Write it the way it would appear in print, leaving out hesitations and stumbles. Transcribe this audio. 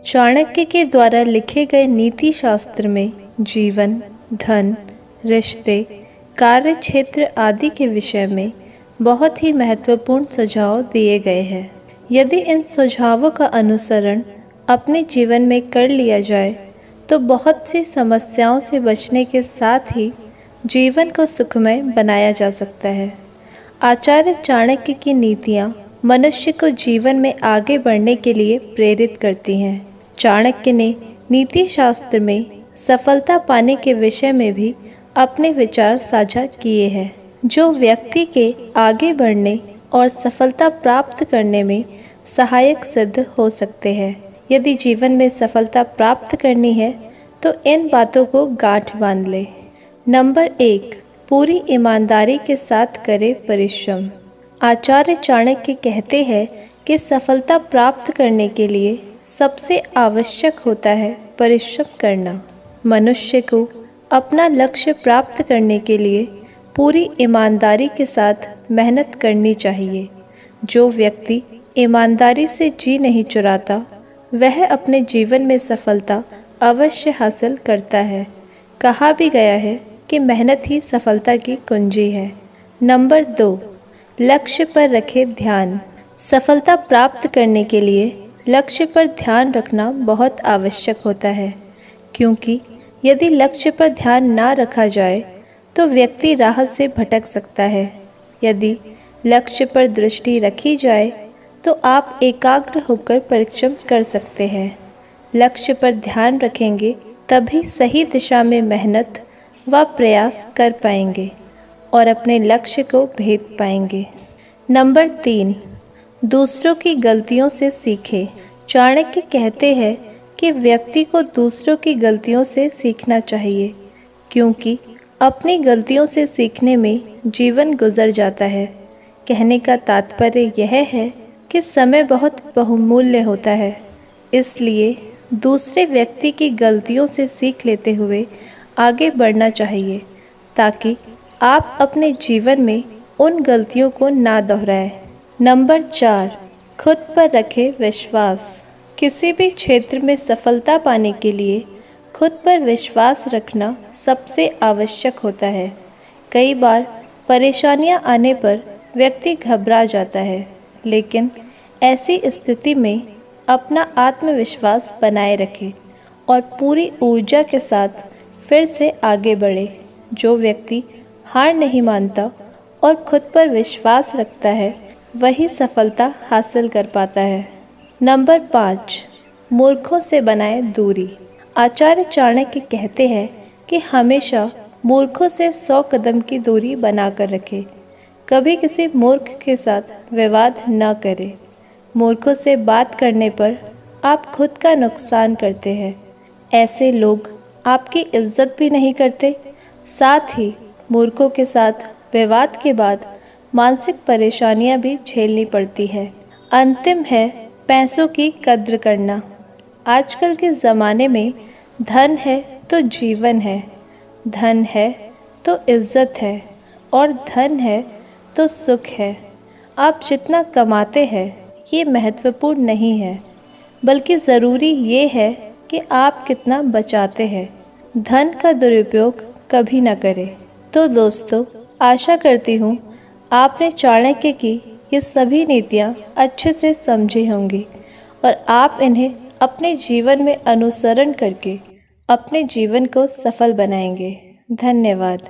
चाणक्य के द्वारा लिखे गए नीति शास्त्र में जीवन, धन, रिश्ते, कार्य क्षेत्र आदि के विषय में बहुत ही महत्वपूर्ण सुझाव दिए गए हैं। यदि इन सुझावों का अनुसरण अपने जीवन में कर लिया जाए तो बहुत सी समस्याओं से बचने के साथ ही जीवन को सुखमय बनाया जा सकता है। आचार्य चाणक्य की नीतियाँ मनुष्य को जीवन में आगे बढ़ने के लिए प्रेरित करती हैं। चाणक्य ने नीति शास्त्र में सफलता पाने के विषय में भी अपने विचार साझा किए हैं, जो व्यक्ति के आगे बढ़ने और सफलता प्राप्त करने में सहायक सिद्ध हो सकते हैं। यदि जीवन में सफलता प्राप्त करनी है तो इन बातों को गांठ बांध ले। नंबर 1, पूरी ईमानदारी के साथ करे परिश्रम। आचार्य चाणक्य कहते हैं कि सफलता प्राप्त करने के लिए सबसे आवश्यक होता है परिश्रम करना। मनुष्य को अपना लक्ष्य प्राप्त करने के लिए पूरी ईमानदारी के साथ मेहनत करनी चाहिए। जो व्यक्ति ईमानदारी से जी नहीं चुराता वह अपने जीवन में सफलता अवश्य हासिल करता है। कहा भी गया है कि मेहनत ही सफलता की कुंजी है। नंबर 2, लक्ष्य पर रखे ध्यान। सफलता प्राप्त करने के लिए लक्ष्य पर ध्यान रखना बहुत आवश्यक होता है, क्योंकि यदि लक्ष्य पर ध्यान ना रखा जाए तो व्यक्ति राह से भटक सकता है। यदि लक्ष्य पर दृष्टि रखी जाए तो आप एकाग्र होकर परिश्रम कर सकते हैं। लक्ष्य पर ध्यान रखेंगे तभी सही दिशा में मेहनत व प्रयास कर पाएंगे और अपने लक्ष्य को भेद पाएंगे। नंबर 3, दूसरों की गलतियों से सीखे। चाणक्य कहते हैं कि व्यक्ति को दूसरों की गलतियों से सीखना चाहिए, क्योंकि अपनी गलतियों से सीखने में जीवन गुजर जाता है। कहने का तात्पर्य यह है कि समय बहुत बहुमूल्य होता है, इसलिए दूसरे व्यक्ति की गलतियों से सीख लेते हुए आगे बढ़ना चाहिए, ताकि आप अपने जीवन में उन गलतियों को ना दोहराएं। नंबर 4, खुद पर रखें विश्वास। किसी भी क्षेत्र में सफलता पाने के लिए खुद पर विश्वास रखना सबसे आवश्यक होता है। कई बार परेशानियां आने पर व्यक्ति घबरा जाता है, लेकिन ऐसी स्थिति में अपना आत्मविश्वास बनाए रखें और पूरी ऊर्जा के साथ फिर से आगे बढ़े। जो व्यक्ति हार नहीं मानता और खुद पर विश्वास रखता है वही सफलता हासिल कर पाता है। नंबर 5, मूर्खों से बनाए दूरी। आचार्य चाणक्य कहते हैं कि हमेशा मूर्खों से 100 कदम की दूरी बनाकर रखें। कभी किसी मूर्ख के साथ विवाद न करें। मूर्खों से बात करने पर आप खुद का नुकसान करते हैं। ऐसे लोग आपकी इज्जत भी नहीं करते, साथ ही मूर्खों के साथ विवाद के बाद मानसिक परेशानियां भी झेलनी पड़ती है। अंतिम है पैसों की कद्र करना। आजकल के ज़माने में धन है तो जीवन है, धन है तो इज्जत है और धन है तो सुख है। आप जितना कमाते हैं ये महत्वपूर्ण नहीं है, बल्कि ज़रूरी ये है कि आप कितना बचाते हैं। धन का दुरुपयोग कभी ना करें। तो दोस्तों, आशा करती हूँ आपने चाणक्य की ये सभी नीतियाँ अच्छे से समझी होंगी और आप इन्हें अपने जीवन में अनुसरण करके अपने जीवन को सफल बनाएंगे। धन्यवाद।